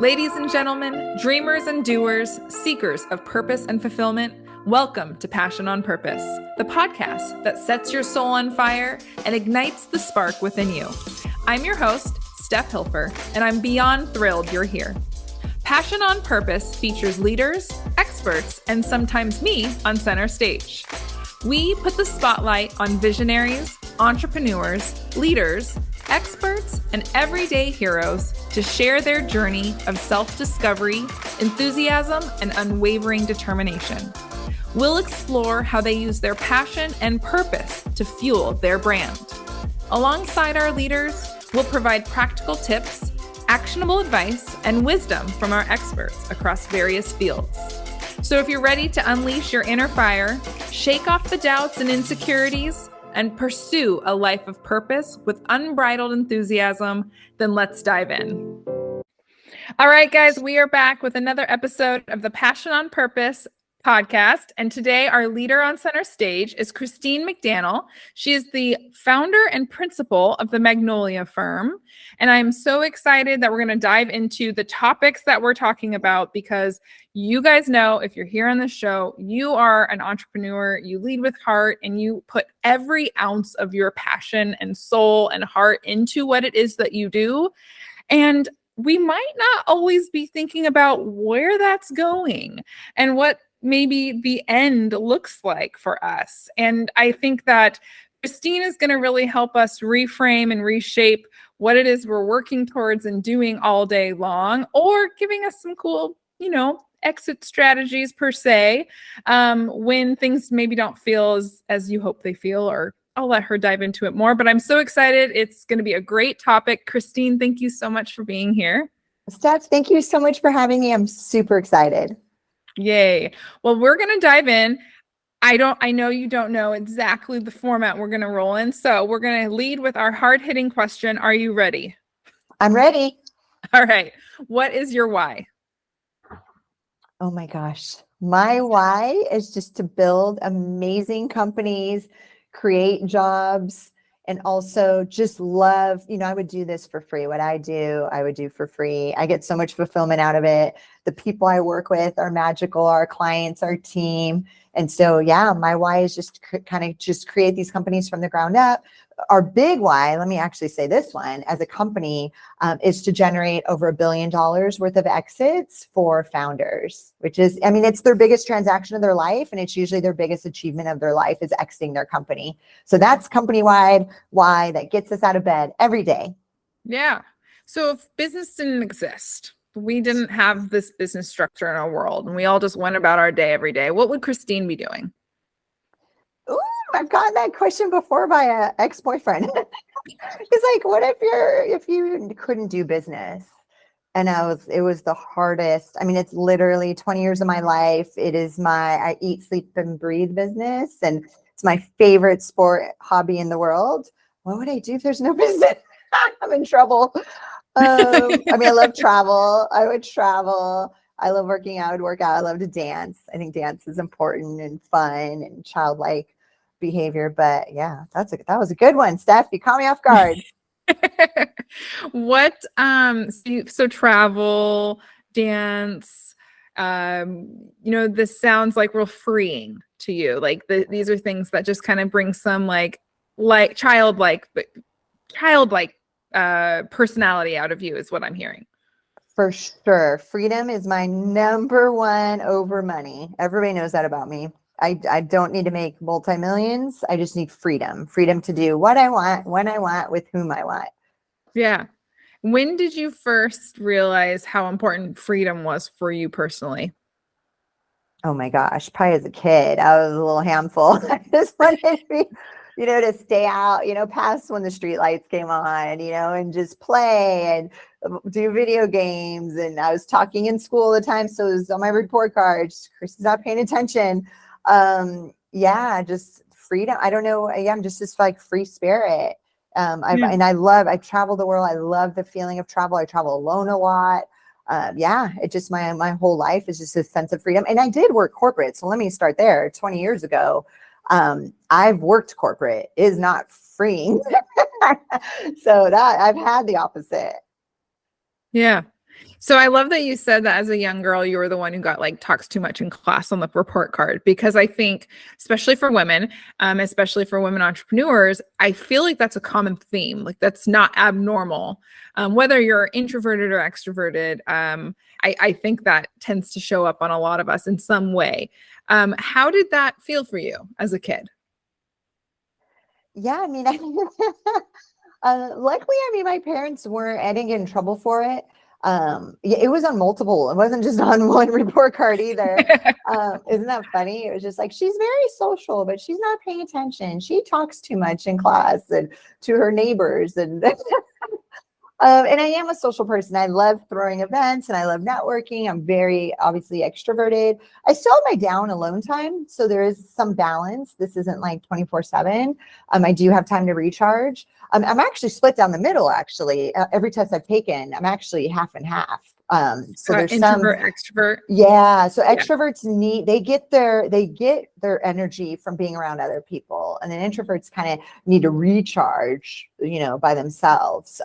Ladies and gentlemen, dreamers and doers, seekers of purpose and fulfillment, welcome to Passion on Purpose, the podcast that sets your soul on fire and ignites the spark within you. I'm your host, Steph Hilfer, and I'm beyond thrilled you're here. Passion on Purpose features leaders, experts, and sometimes me on center stage. We put the spotlight on visionaries, entrepreneurs, leaders, experts, and everyday heroes to share their journey of self-discovery, enthusiasm, and unwavering determination. We'll explore how they use their passion and purpose to fuel their brand. Alongside our leaders, we'll provide practical tips, actionable advice, and wisdom from our experts across various fields. So if you're ready to unleash your inner fire, shake off the doubts and insecurities, and pursue a life of purpose with unbridled enthusiasm, then let's dive in. All right, guys, we are back with another episode of the Passion on Purpose podcast. And today our leader on center stage is Christine McDannell. She is the founder and principal of the Magnolia firm. And I'm so excited that we're going to dive into the topics that we're talking about because you guys know if you're here on the show, you are an entrepreneur, you lead with heart, and you put every ounce of your passion and soul and heart into what it is that you do. And we might not always be thinking about where that's going and what maybe the end looks like for us. And I think that Christine is going to really help us reframe and reshape what it is we're working towards and doing all day long, or giving us some cool, exit strategies per se, when things maybe don't feel as you hope they feel, or I'll let her dive into it more. But I'm so excited. It's going to be a great topic. Christine, thank you so much for being here. Steph, thank you so much for having me. I'm super excited. Yay. Well, we're going to dive in. I know you don't know exactly the format we're going to roll in. So we're going to lead with our hard-hitting question. Are you ready? I'm ready. All right. What is your why? Oh my gosh. My why is just to build amazing companies, create jobs, and also just love, I would do this for free. What I do, I would do for free. I get so much fulfillment out of it. The people I work with are magical, our clients, our team. And so, my why is just kind of just create these companies from the ground up. Our big why, let me actually say this one, as a company, is to generate over $1 billion worth of exits for founders, which is, it's their biggest transaction of their life. And it's usually their biggest achievement of their life is exiting their company. So that's company-wide why that gets us out of bed every day. Yeah. So if business didn't exist, we didn't have this business structure in our world, and we all just went about our day every day, what would Christine be doing? Ooh, I've gotten that question before by an ex-boyfriend. It's like, what if you couldn't do business? And it was the hardest. It's literally 20 years of my life. It is I eat, sleep, and breathe business. And it's my favorite sport hobby in the world. What would I do if there's no business? I'm in trouble. I love travel. I would travel. I love working out. I would work out. I love to dance. I think dance is important and fun and childlike behavior. But that was a good one, Steph. You caught me off guard. What so travel, dance, this sounds like real freeing to you. Like these are things that just kind of bring some like childlike personality out of you is what I'm hearing. For sure. Freedom is my number one over money. Everybody knows that about me. I don't need to make multi-millions. I just need freedom to do what I want, when I want, with whom I want. Yeah. When did you first realize how important freedom was for you personally? Oh my gosh, probably as a kid, I was a little handful. I just wanted to be, to stay out, past when the street lights came on, and just play and do video games. And I was talking in school all the time. So it was on my report cards. Chris is not paying attention. Just freedom. I don't know. I'm just this like free spirit. I travel the world. I love the feeling of travel. I travel alone a lot. It just, my whole life is just a sense of freedom. And I did work corporate. So let me start there. 20 years ago, I've worked corporate. It is not freeing. So that I've had the opposite. Yeah. So I love that you said that as a young girl, you were the one who got like talks too much in class on the report card, because I think, especially for women entrepreneurs, I feel like that's a common theme. Like that's not abnormal. Whether you're introverted or extroverted, I think that tends to show up on a lot of us in some way. How did that feel for you as a kid? Yeah, I mean, luckily, I mean, my parents weren't, I didn't get in trouble for it. Yeah, it was on multiple, it wasn't just on one report card either. Isn't that funny? It was just like, she's very social, but she's not paying attention. She talks too much in class and to her neighbors. And I am a social person. I love throwing events and I love networking. I'm very obviously extroverted. I still have my down alone time. So there is some balance. This isn't like 24/7. I do have time to recharge. I'm actually split down the middle, actually. Every test I've taken, I'm actually half and half. So there's introvert, extrovert. yeah. So extroverts they get their energy from being around other people. And then introverts kind of need to recharge, by themselves.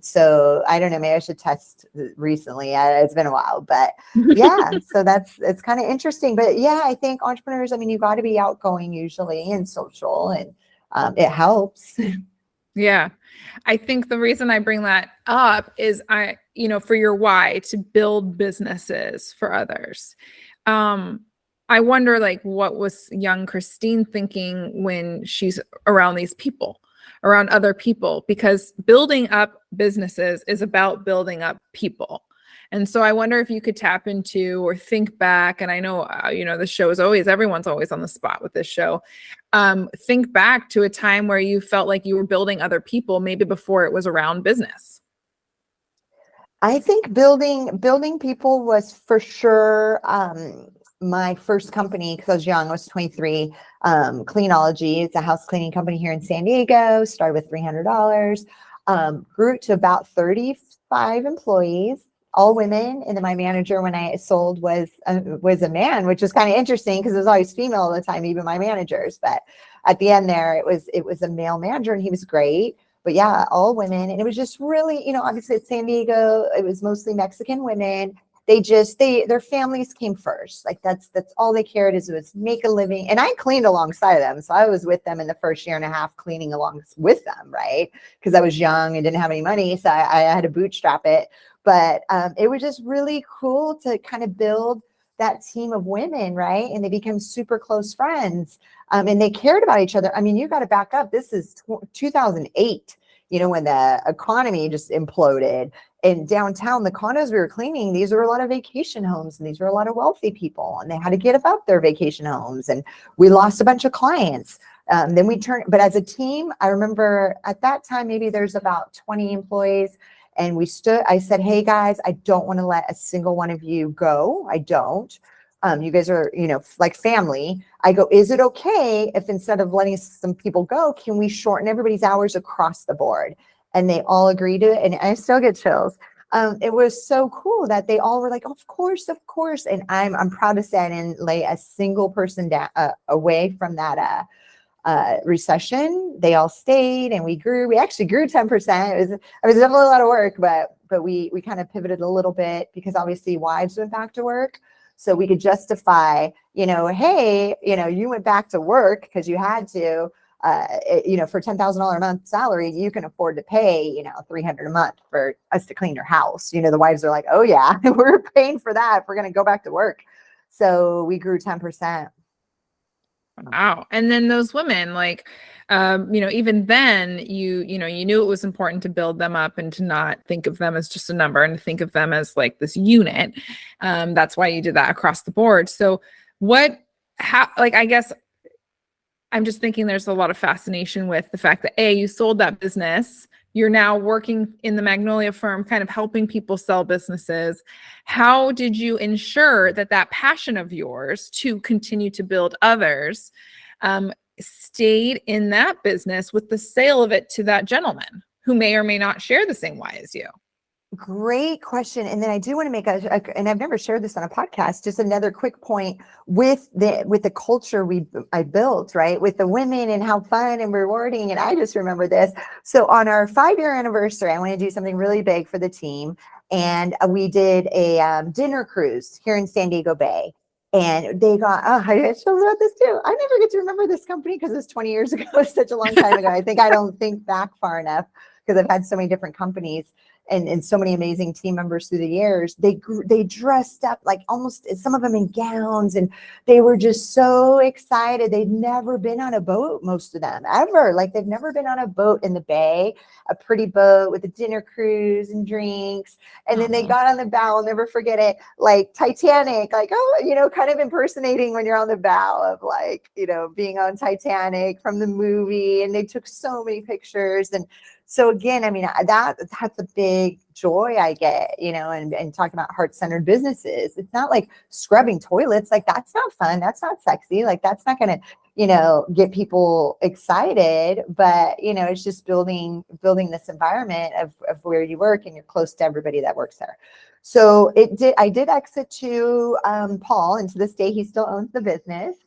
So I don't know, maybe I should test recently. It's been a while, but yeah, so it's kind of interesting. But yeah, I think entrepreneurs, I mean, you got to be outgoing usually and social, and it helps. Yeah. I think the reason I bring that up is for your why to build businesses for others. I wonder like what was young Christine thinking when she's around these people, around other people, because building up businesses is about building up people. And so I wonder if you could tap into or think back. And I know, the show is everyone's always on the spot with this show. Think back to a time where you felt like you were building other people, maybe before it was around business. I think building people was for sure my first company, because I was young. I was 23. Cleanology. It's a house cleaning company here in San Diego. Started with $300. Grew to about 35 employees, all women. And then my manager, when I sold, was a man, which was kind of interesting because it was always female all the time, even my managers. But at the end there, it was a male manager, and he was great. But yeah, all women. And it was just really, obviously at San Diego, it was mostly Mexican women. Their families came first. Like that's all they cared, is it was make a living. And I cleaned alongside of them. So I was with them in the first year and a half, cleaning along with them, right? Because I was young and didn't have any money. So I had to bootstrap it. But it was just really cool to kind of build that team of women, right? And they became super close friends. And they cared about each other. I mean, you got to back up. This is 2008, when the economy just imploded. In downtown, the condos we were cleaning, these were a lot of vacation homes, and these were a lot of wealthy people, and they had to give up their vacation homes, and we lost a bunch of clients. Then we turned, but as a team, I remember at that time, maybe there's about 20 employees. And I said, hey guys, I don't want to let a single one of you go. I don't. You guys are, like family. I go, is it okay if instead of letting some people go, can we shorten everybody's hours across the board? And they all agreed to it. And I still get chills. It was so cool that they all were like, of course. And I'm proud to say I didn't lay a single person down, away from that recession. They all stayed, and we grew. We actually grew 10%. It was definitely a lot of work, but we kind of pivoted a little bit because obviously wives went back to work. So we could justify, hey, you went back to work because you had to, for $10,000 a month salary, you can afford to pay, $300 a month for us to clean your house. The wives are like, oh yeah, we're paying for that if we're going to go back to work. So we grew 10%. Wow. And then those women, like, even then you knew it was important to build them up and to not think of them as just a number and to think of them as like this unit. That's why you did that across the board. So I guess I'm just thinking there's a lot of fascination with the fact that you sold that business. You're now working in the Magnolia firm, kind of helping people sell businesses. How did you ensure that passion of yours to continue to build others stayed in that business with the sale of it to that gentleman who may or may not share the same why as you? Great question. And then I do want to make and I've never shared this on a podcast, just another quick point with the culture I built, right? With the women and how fun and rewarding. And I just remember this. So on our 5-year anniversary, I want to do something really big for the team. And we did a dinner cruise here in San Diego Bay. And they got, oh, I still about this too. I never get to remember this company because it's 20 years ago. It's such a long time ago. I don't think back far enough because I've had so many different companies and so many amazing team members through the years. They dressed up like almost, some of them in gowns, and they were just so excited. They'd never been on a boat, most of them, ever. Like they've never been on a boat in the Bay, a pretty boat with a dinner cruise and drinks. And then they got on the bow, I'll never forget it, like Titanic, like, oh, kind of impersonating when you're on the bow of like, being on Titanic from the movie. And they took so many pictures. And so again, I mean, that's a big joy I get, and talking about heart-centered businesses. It's not like scrubbing toilets. Like that's not fun. That's not sexy. Like that's not going to, get people excited, but, it's just building this environment of where you work and you're close to everybody that works there. So I did exit to Paul, and to this day, he still owns the business.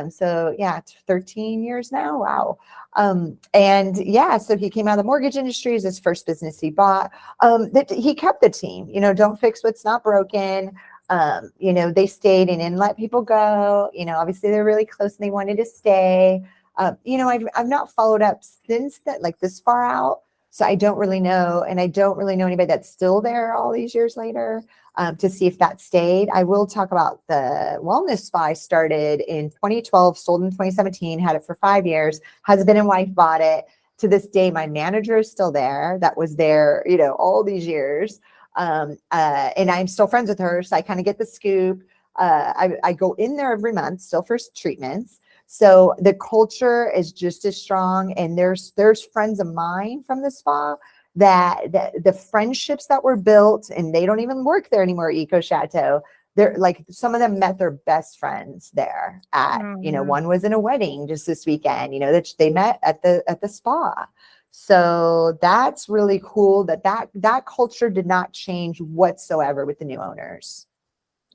So yeah, 13 years now. Wow. And yeah, so he came out of the mortgage industry as his first business he bought. He kept the team, don't fix what's not broken. They stayed and didn't let people go. Obviously they're really close and they wanted to stay. I've not followed up since that, like this far out. So I don't really know. And I don't really know anybody that's still there all these years later. To see if that stayed. I will talk about the wellness spa I started in 2012, sold in 2017, had it for 5 years. Husband and wife bought it. To this day, my manager is still there. That was there, all these years. And I'm still friends with her. So I kind of get the scoop. I go in there every month, still for treatments. So the culture is just as strong. And there's friends of mine from the spa that the friendships that were built, and they don't even work there anymore, Eco Chateau. They're like, some of them met their best friends there at, one was in a wedding just this weekend, that they met at the spa. So that's really cool that culture did not change whatsoever with the new owners.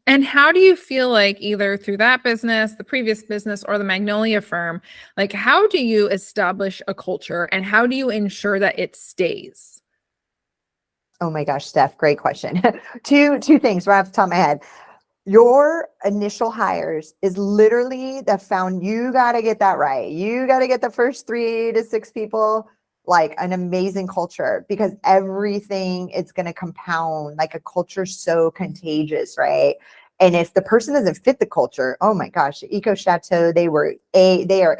And how do you feel like either through that business, the previous business, or the Magnolia firm, like how do you establish a culture and how do you ensure that it stays? Oh my gosh, Steph, great question. Two things right off the top of my head. Your initial hires is literally you got to get that right. You got to get the first 3 to 6 people like an amazing culture, because everything is going to compound. Like a culture so contagious, right? And if the person doesn't fit the culture, oh my gosh, Eco Chateau, they are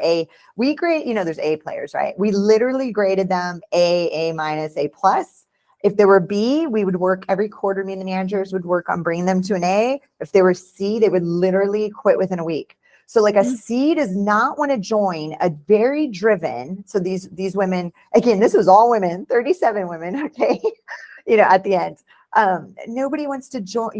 A. We grade, there's A players, right? We literally graded them A minus, A plus. If they were B, we would work every quarter. Me and the managers would work on bringing them to an A. If they were C, they would literally quit within a week. So like a C does not want to join a very driven. So these women, again, this was all women, 37 women. Okay. At the end, nobody wants to join,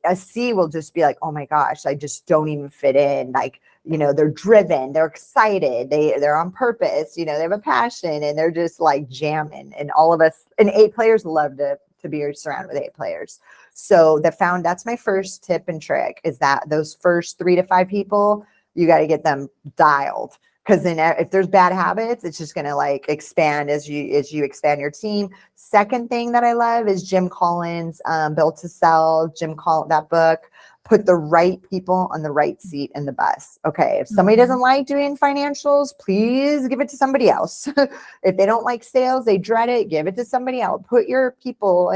a C will just be like, oh my gosh, I just don't even fit in. Like, they're driven, they're excited, they're on purpose, they have a passion, and they're just like jamming. And all of us, and A players love to be surrounded with A players. So that's my first tip and trick, is that those first 3 to 5 people, you got to get them dialed. Because then if there's bad habits, it's just going to like expand as you expand your team. Second thing that I love is Jim Collins, Built to Sell, that book. Put the right people on the right seat in the bus. Okay. If somebody doesn't like doing financials, please give it to somebody else. If they don't like sales, they dread it, give it to somebody else. Put your people,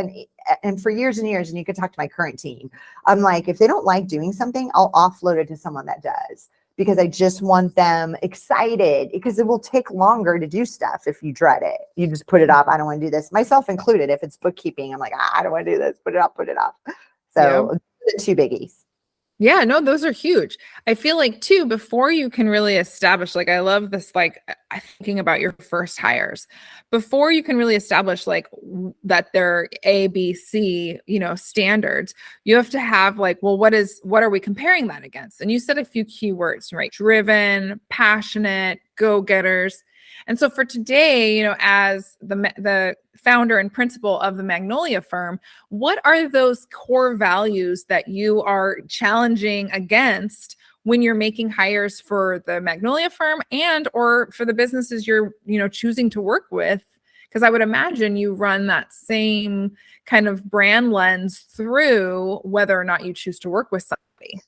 and for years and years, and you could talk to my current team. I'm like, if they don't like doing something, I'll offload it to someone that does. Because I just want them excited, because it will take longer to do stuff if you dread it. You just put it off. I don't want to do this, myself included. If it's bookkeeping, I'm like, I don't want to do this. Put it off. So the 2 biggies. Yeah, no, those are huge. I feel like too, before you can really establish, like, I love this, like thinking about your first hires, before you can really establish like that they're A, B, C, standards, you have to have like, well, what are we comparing that against? And you said a few keywords, right? Driven, passionate, go-getters. And so for today, as the founder and principal of the Magnolia firm, what are those core values that you are challenging against when you're making hires for the Magnolia firm and or for the businesses you're choosing to work with? Because I would imagine you run that same kind of brand lens through whether or not you choose to work with somebody.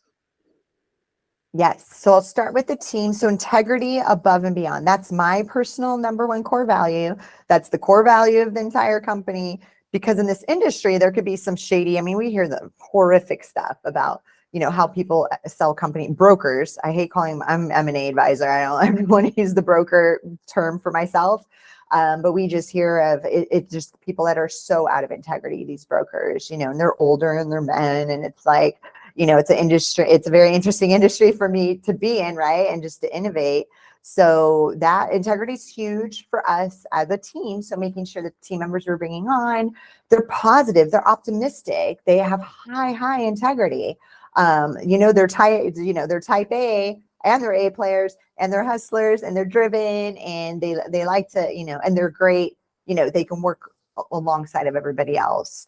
Yes. So I'll start with the team. So integrity above and beyond. That's my personal number one core value. That's the core value of the entire company. Because in this industry, there could be some shady, I mean, we hear the horrific stuff about, how people sell company brokers. I hate calling them, I'm M&A advisor. I don't want to use the broker term for myself. But we just hear of it just people that are so out of integrity, these brokers, and they're older and they're men. And it's like, it's an industry, it's a very interesting industry for me to be in, right? And just to innovate. So that integrity is huge for us as a team. So making sure that the team members we're bringing on, they're positive, they're optimistic, they have high integrity. They're type A and they're A players and they're hustlers and they're driven and they like to, and they're great, they can work alongside of everybody else.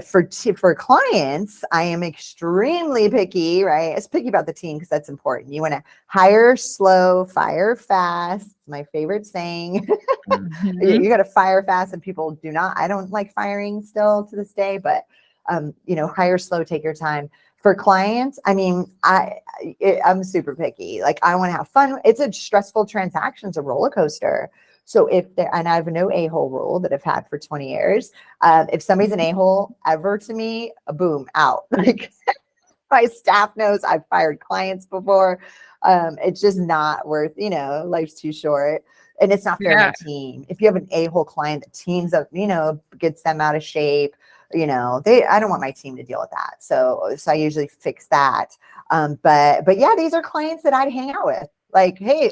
For clients, I am extremely picky, right? It's picky about the team because that's important. You want to hire slow, fire fast. My favorite saying. Mm-hmm. You got to fire fast, and people do not. I don't like firing still to this day, but hire slow, take your time. For clients, I mean, I'm super picky. Like I want to have fun. It's a stressful transaction. It's a roller coaster. So and I have no a-hole rule that I've had for 20 years. If somebody's an a-hole ever to me, boom, out. Like my staff knows I've fired clients before. It's just not worth, life's too short. And it's not fair on the team. If you have an a-hole client, the team's up, gets them out of shape. I don't want my team to deal with that. So I usually fix that. But yeah, these are clients that I'd hang out with. Like, hey,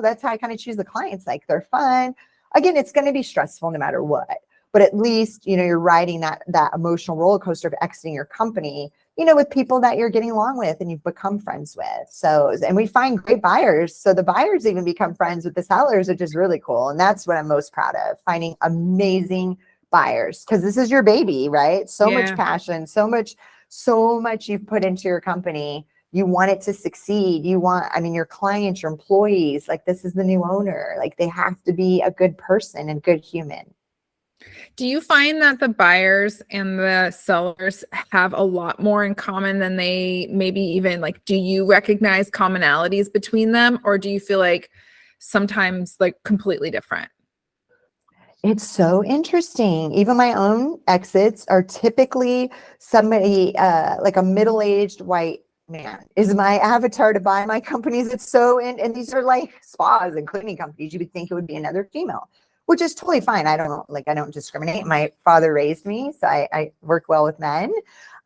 that's how I kind of choose the clients. Like they're fun. Again, it's going to be stressful no matter what, but at least, you're riding that emotional roller coaster of exiting your company, with people that you're getting along with and you've become friends with. So, and we find great buyers. So the buyers even become friends with the sellers, which is really cool. And that's what I'm most proud of, finding amazing buyers, because this is your baby, right? So much passion, so much you've put into your company. You want it to succeed. Your clients, your employees, like this is the new owner. Like they have to be a good person and good human. Do you find that the buyers and the sellers have a lot more in common than they maybe even like, do you recognize commonalities between them? Or do you feel like sometimes like completely different? It's so interesting. Even my own exits are typically somebody like a middle-aged white man is my avatar to buy my companies. It's and these are like spas and cleaning companies. You would think it would be another female, which is totally fine. I don't discriminate. My father raised me, so I work well with men.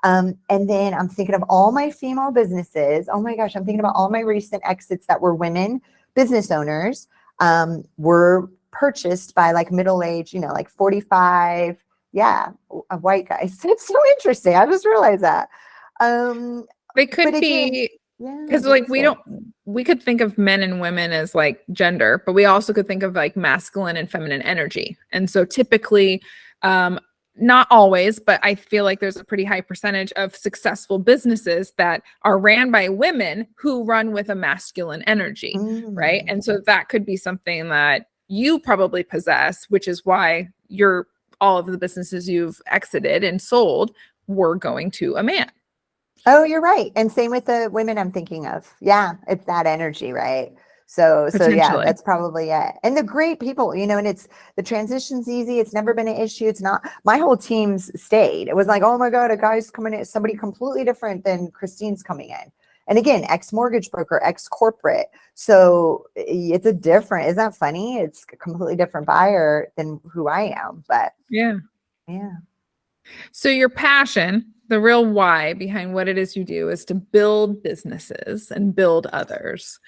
And then I'm thinking of all my female businesses. Oh my gosh, I'm thinking about all my recent exits that were women business owners, were purchased by like middle-aged, like 45, white guys. It's so interesting. I just realized that. They could be, because like we could think of men and women as like gender, but we also could think of like masculine and feminine energy. And so typically, not always, but I feel like there's a pretty high percentage of successful businesses that are ran by women who run with a masculine energy, right? And so that could be something that you probably possess, which is why all of the businesses you've exited and sold were going to a man. Oh, you're right. And same with the women I'm thinking of. Yeah, it's that energy, right? So yeah, that's probably it. And the great people, and it's the transition's easy. It's never been an issue. It's not, my whole team's stayed. It was like, oh my God, a guy's coming in, somebody completely different than Christine's coming in. And again, ex-mortgage broker, ex-corporate. So it's isn't that funny? It's a completely different buyer than who I am, but yeah. So your passion, the real why behind what it is you do, is to build businesses and build others.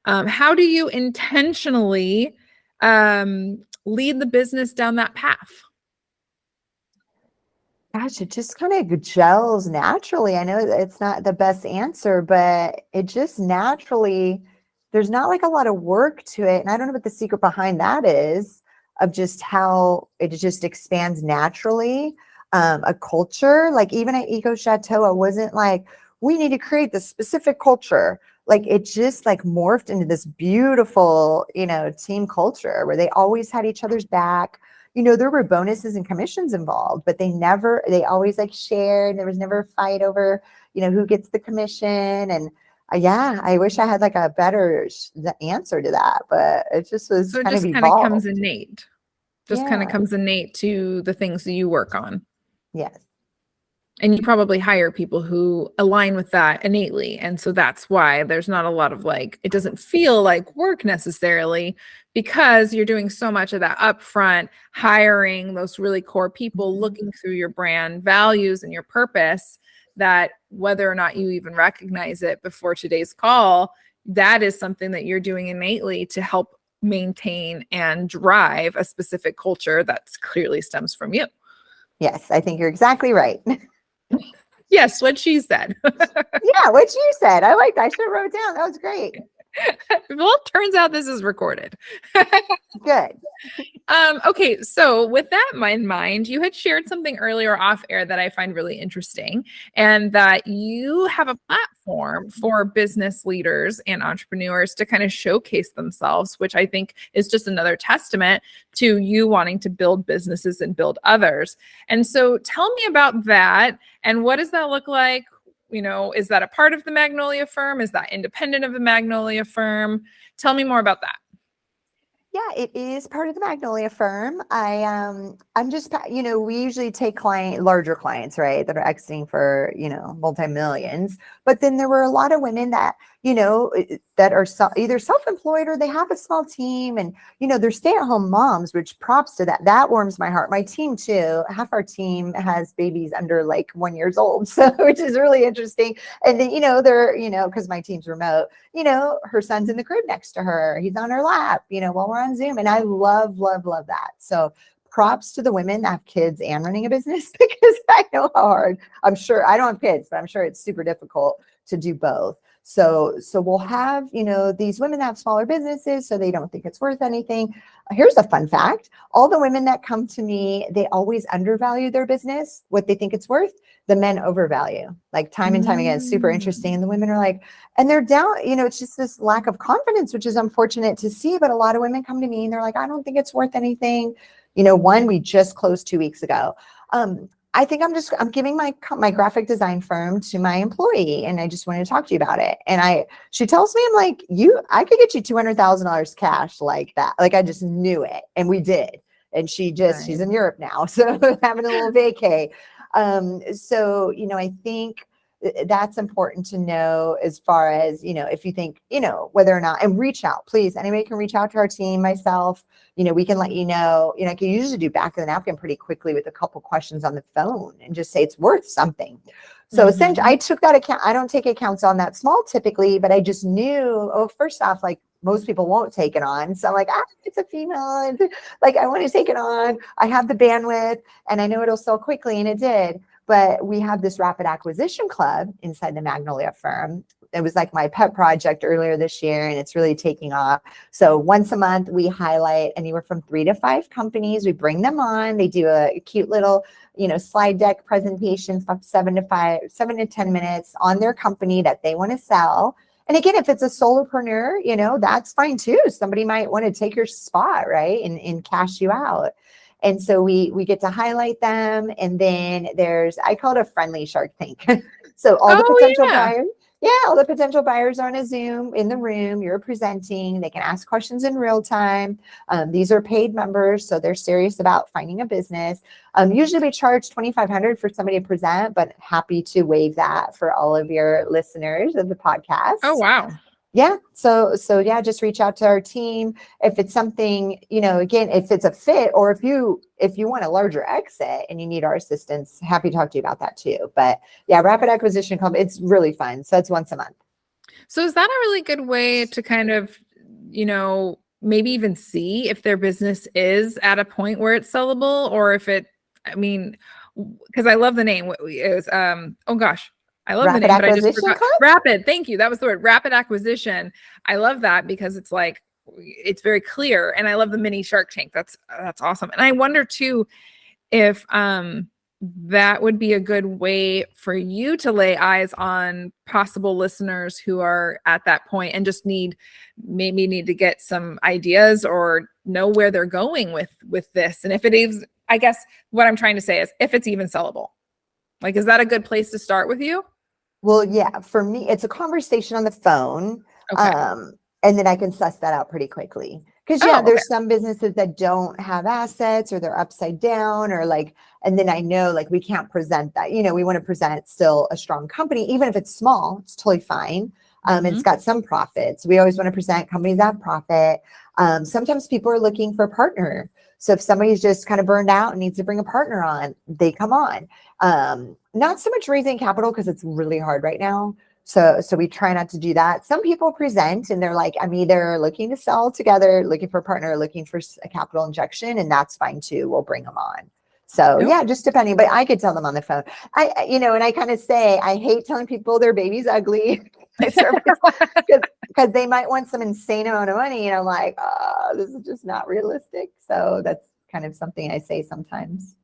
How do you intentionally lead the business down that path? Gosh, it just kind of gels naturally. I know that it's not the best answer, but it just naturally, there's not like a lot of work to it. And I don't know what the secret behind that is, of just how it just expands naturally. A culture, like even at Eco Chateau, I wasn't like, we need to create this specific culture. Like it just like morphed into this beautiful, team culture where they always had each other's back. there were bonuses and commissions involved, but they always like shared. There was never a fight over, who gets the commission. And yeah, I wish I had like a better answer to that, but it just was So it kind of just kind of comes evolved. innate. Just kind of Yeah. comes innate to the things that you work on. Yes. And you probably hire people who align with that innately. And so that's why there's not a lot of like, it doesn't feel like work necessarily because you're doing so much of that upfront, hiring those really core people, looking through your brand values and your purpose, that whether or not you even recognize it before today's call, that is something that you're doing innately to help maintain and drive a specific culture that clearly stems from you. Yes, I think you're exactly right. Yes, what she said. Yeah, what you said. I liked. I should have wrote it down. That was great. Well, it turns out this is recorded. Good. Okay, so with that in mind, you had shared something earlier off air that I find really interesting, and that you have a platform for business leaders and entrepreneurs to kind of showcase themselves, which I think is just another testament to you wanting to build businesses and build others. And so tell me about that, and what does that look like? Is that a part of the Magnolia firm? Is that independent of the Magnolia firm? Tell me more about that. Yeah, it is part of the Magnolia firm. I'm just, we usually take larger clients, right, that are exiting for, multi-millions. But then there were a lot of women that, that are either self-employed or they have a small team, and, they're stay-at-home moms, which props to that. That warms my heart. My team too. Half our team has babies under like 1 year old. So, which is really interesting. And then, they're, because my team's remote, her son's in the crib next to her. He's on her lap, while we're on Zoom. And I love, love, love that. So props to the women that have kids and running a business, because I know how hard. I'm sure I don't have kids, but I'm sure it's super difficult to do both. So we'll have, these women that have smaller businesses, so they don't think it's worth anything. Here's a fun fact. All the women that come to me, they always undervalue their business, what they think it's worth. The men overvalue, like time and time again. It's super interesting. And the women are like, and they're down, it's just this lack of confidence, which is unfortunate to see. But a lot of women come to me and they're like, I don't think it's worth anything. One we just closed 2 weeks ago. I think I'm giving my graphic design firm to my employee, and I just wanted to talk to you about it. And she tells me, I'm like, I could get you $200,000 cash like that. Like, I just knew it. And we did. And she's in Europe now. So having a little vacay. So, I think that's important to know, as far as, if you think, whether or not, and reach out, please. Anybody can reach out to our team, myself, we can let you know, I can usually do back of the napkin pretty quickly with a couple questions on the phone and just say it's worth something. So essentially, I took that account. I don't take accounts on that small typically, but I just knew, first off, like, most people won't take it on. So I'm like, it's a female. Like, I want to take it on. I have the bandwidth and I know it'll sell quickly. And it did. But we have this rapid acquisition club inside the Magnolia firm. It was like my pet project earlier this year, and it's really taking off. So once a month, we highlight anywhere from 3 to 5 companies. We bring them on. They do a cute little, slide deck presentation, 7 to 10 minutes on their company that they want to sell. And again, if it's a solopreneur, that's fine too. Somebody might want to take your spot, right, and cash you out. And so we get to highlight them. And then I call it a friendly Shark Tank. So all the potential buyers, all the potential buyers are on a Zoom in the room. You're presenting. They can ask questions in real time. These are paid members, so they're serious about finding a business. Usually we charge $2,500 for somebody to present, but happy to waive that for all of your listeners of the podcast. Oh, wow. Yeah. So yeah, just reach out to our team. If it's something, again, if it's a fit, or if you want a larger exit and you need our assistance, happy to talk to you about that too. But yeah, rapid acquisition club, it's really fun. So it's once a month. So is that a really good way to kind of, maybe even see if their business is at a point where it's sellable, or if because I love the name. It was, oh gosh. I love the name, but I just forgot. Rapid. Thank you. That was the word. Rapid acquisition. I love that because it's like, it's very clear. And I love the mini Shark Tank. That's awesome. And I wonder too, if, that would be a good way for you to lay eyes on possible listeners who are at that point and just maybe need to get some ideas or know where they're going with this. And if it is, I guess what I'm trying to say is if it's even sellable. Like, is that a good place to start with you? Well, yeah, for me, it's a conversation on the phone. Okay. And then I can suss that out pretty quickly. Because Oh, okay. there's some businesses that don't have assets or they're upside down or like, and then I know like we can't present that. We want to present still a strong company, even if it's small, it's totally fine. It's got some profits. We always want to present companies that have profit. Sometimes people are looking for a partner. So if somebody's just kind of burned out and needs to bring a partner on, they come on. Not so much raising capital because it's really hard right now. So we try not to do that. Some people present and they're like, I'm either looking to sell together, looking for a partner, looking for a capital injection, and that's fine too. We'll bring them on. So Nope. yeah, just depending, but I could tell them on the phone. And I kind of say, I hate telling people their baby's ugly because they might want some insane amount of money. And I'm like, oh, this is just not realistic. So that's kind of something I say sometimes.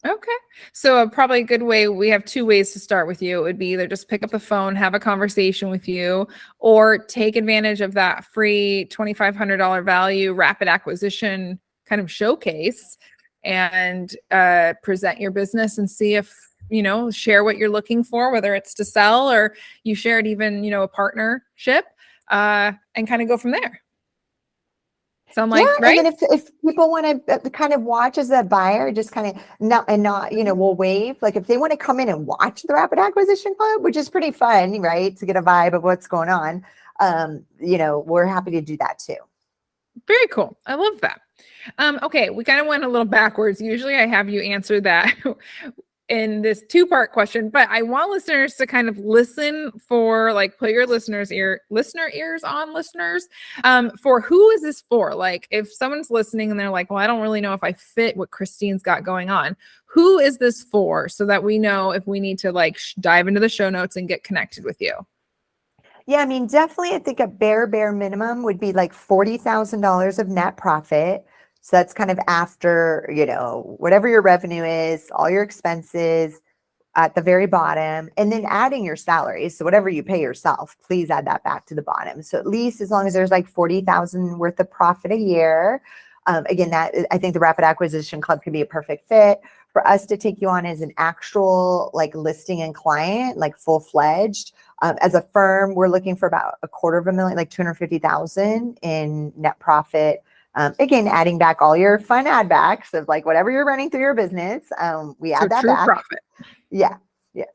Okay. So probably a good way, we have two ways to start with you. It would be either just pick up the phone, have a conversation with you, or take advantage of that free $2,500 value rapid acquisition kind of showcase and present your business and see if, share what you're looking for, whether it's to sell or you share it even, a partnership and kind of go from there. Sound like, right? And then if people want to kind of watch as a buyer, just kind of not, we'll wave. Like if they want to come in and watch the Rapid Acquisition Club, which is pretty fun, right? To get a vibe of what's going on. We're happy to do that too. Very cool. I love that. Okay, we kind of went a little backwards. Usually I have you answer that in this two-part question, but I want listeners to kind of listen for, like, put your listener ears on, listeners, for who is this for? Like, if someone's listening and they're like, well, I don't really know if I fit what Christine's got going on. Who is this for? So that we know if we need to like dive into the show notes and get connected with you. Yeah, I mean, definitely, I think a bare minimum would be like $40,000 of net profit. So that's kind of after, whatever your revenue is, all your expenses at the very bottom, and then adding your salaries. So whatever you pay yourself, please add that back to the bottom. So at least as long as there's like 40,000 worth of profit a year. Again, that I think the Rapid Acquisition Club could be a perfect fit for us to take you on as an actual like listing and client, like full-fledged. As a firm, we're looking for about $250,000, like 250,000 in net profit. Again, adding back all your fun add backs of like whatever you're running through your business. We add that true back. Profit. Yeah. Yes.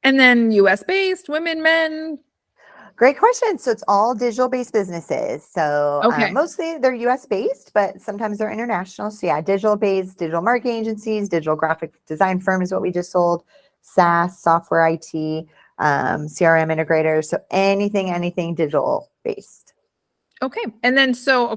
And then US based, women, men. Great question. So it's all digital based businesses. So mostly they're US based, but sometimes they're international. So yeah, digital based, digital marketing agencies, digital graphic design firm is what we just sold, SaaS, software IT, CRM integrators. So anything digital based. Okay. And then, so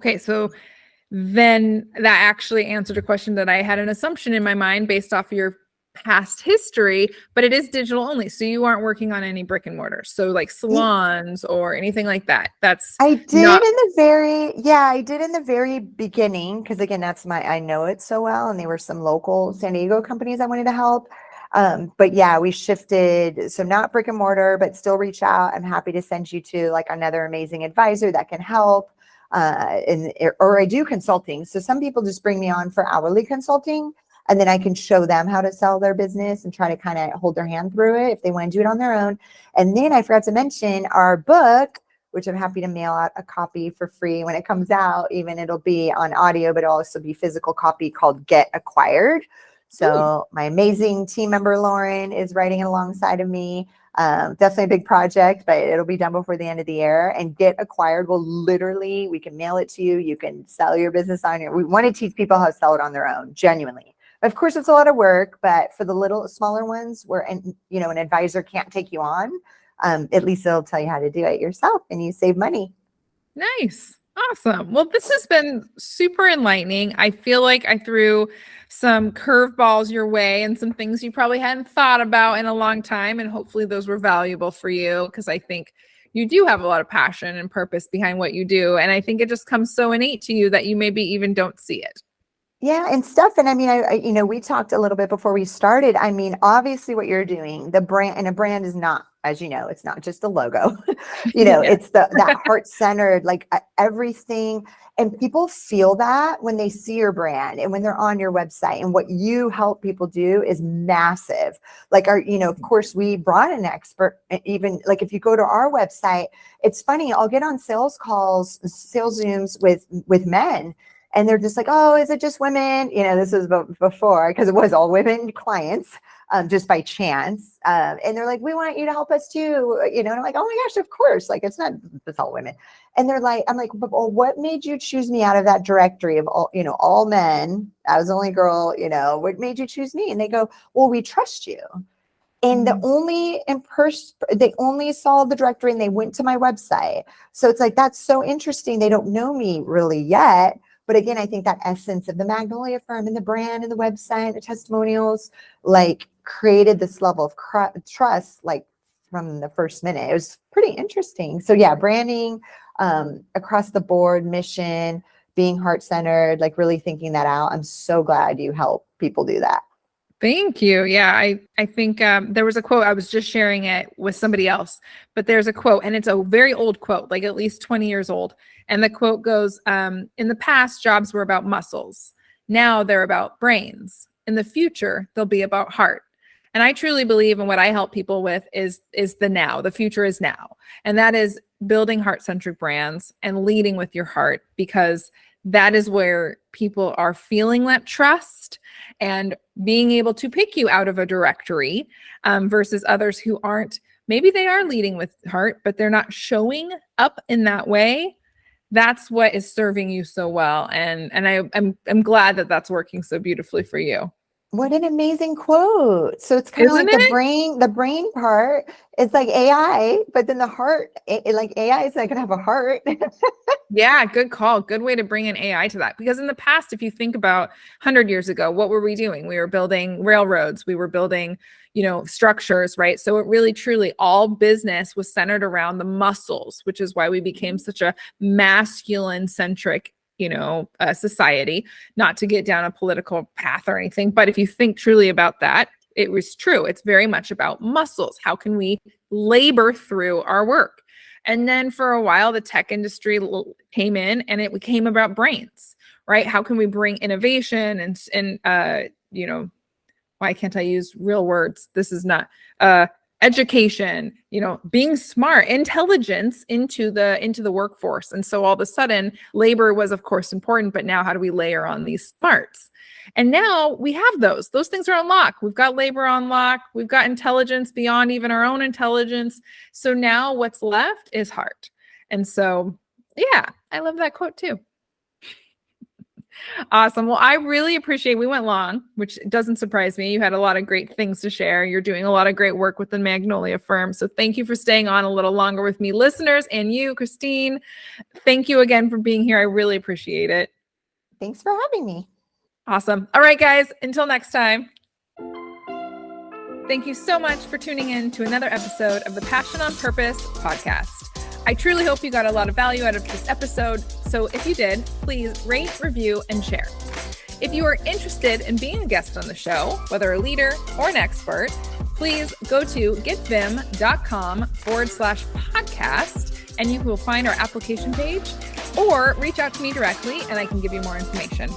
then that actually answered a question that I had an assumption in my mind based off of your past history, but it is digital only. So you aren't working on any brick and mortar. So like salons or anything like that. I did in the very beginning. Cause again, I know it so well. And they were some local San Diego companies I wanted to help. But yeah, we shifted. So not brick and mortar, but still reach out. I'm happy to send you to like another amazing advisor that can help. Or I do consulting. So some people just bring me on for hourly consulting, and then I can show them how to sell their business and try to kind of hold their hand through it if they want to do it on their own. And then I forgot to mention our book, which I'm happy to mail out a copy for free when it comes out. Even it'll be on audio, but it'll also be physical copy, called Get Acquired. So my amazing team member, Lauren, is writing it alongside of me. Definitely a big project, but it'll be done before the end of the year. And Get Acquired will literally, we can mail it to you. You can sell your business on your, we want to teach people how to sell it on their own, genuinely. Of course, it's a lot of work, but for the little smaller ones where, an advisor can't take you on, at least it'll tell you how to do it yourself and you save money. Nice. Awesome. Well, this has been super enlightening. I feel like I threw some curveballs your way and some things you probably hadn't thought about in a long time. And hopefully those were valuable for you, because I think you do have a lot of passion and purpose behind what you do. And I think it just comes so innate to you that you maybe even don't see it. Yeah, and stuff. And I mean, we talked a little bit before we started. I mean, obviously what you're doing, the brand, and a brand is not, as you know, it's not just a logo, Yeah. it's that heart-centered, like everything. And people feel that when they see your brand and when they're on your website, and what you help people do is massive. Like of course we brought an expert. Even like if you go to our website, it's funny, I'll get on sales calls, sales Zooms with men, and they're just like, oh, is it just women? This was before, because it was all women clients, just by chance. And they're like, we want you to help us too. And I'm like, oh my gosh, of course. Like, it's all women. And they're like, I'm like, but what made you choose me out of that directory of all men? I was the only girl, what made you choose me? And they go, well, we trust you. And they only saw the directory and they went to my website. So it's like, that's so interesting. They don't know me really yet. But again, I think that essence of the Magnolia firm and the brand and the website, the testimonials, like created this level of trust, like from the first minute. It was pretty interesting. So yeah, branding across the board, mission, being heart-centered, like really thinking that out. I'm so glad you help people do that. Thank you. Yeah, I think there was a quote, I was just sharing it with somebody else, but there's a quote, and it's a very old quote, like at least 20 years old. And the quote goes, in the past, jobs were about muscles. Now they're about brains. In the future, they'll be about heart. And I truly believe in what I help people with is the now. The future is now. And that is building heart-centric brands and leading with your heart, because that is where people are feeling that trust and being able to pick you out of a directory versus others who aren't. Maybe they are leading with heart, but they're not showing up in that way. That's what is serving you so well. And I'm glad that that's working so beautifully for you. What an amazing quote. So it's kind of like the brain part is like AI, but then the heart, like AI is not going to have a heart. Yeah, good call. Good way to bring in AI to that. Because in the past, if you think about 100 years ago, what were we doing? We were building railroads. We were building, structures, right? So it really, truly, all business was centered around the muscles, which is why we became such a masculine-centric society, not to get down a political path or anything. But if you think truly about that, it was true. It's very much about muscles. How can we labor through our work? And then for a while, the tech industry came in and it became about brains, right? How can we bring innovation and why can't I use real words? This is not education, being smart, intelligence into the workforce. And so all of a sudden, labor was of course important, but now how do we layer on these smarts? And now we have those things are on lock. We've got labor on lock. We've got intelligence beyond even our own intelligence. So now what's left is heart. And so, yeah, I love that quote too. Awesome. Well, I really appreciate, we went long, which doesn't surprise me. You had a lot of great things to share. You're doing a lot of great work with the Magnolia firm. So thank you for staying on a little longer with me, listeners, and you, Christine. Thank you again for being here. I really appreciate it. Thanks for having me. Awesome. All right, guys, until next time. Thank you so much for tuning in to another episode of the Passion on Purpose podcast. I truly hope you got a lot of value out of this episode. So if you did, please rate, review, and share. If you are interested in being a guest on the show, whether a leader or an expert, please go to getvim.com/podcast and you will find our application page, or reach out to me directly and I can give you more information.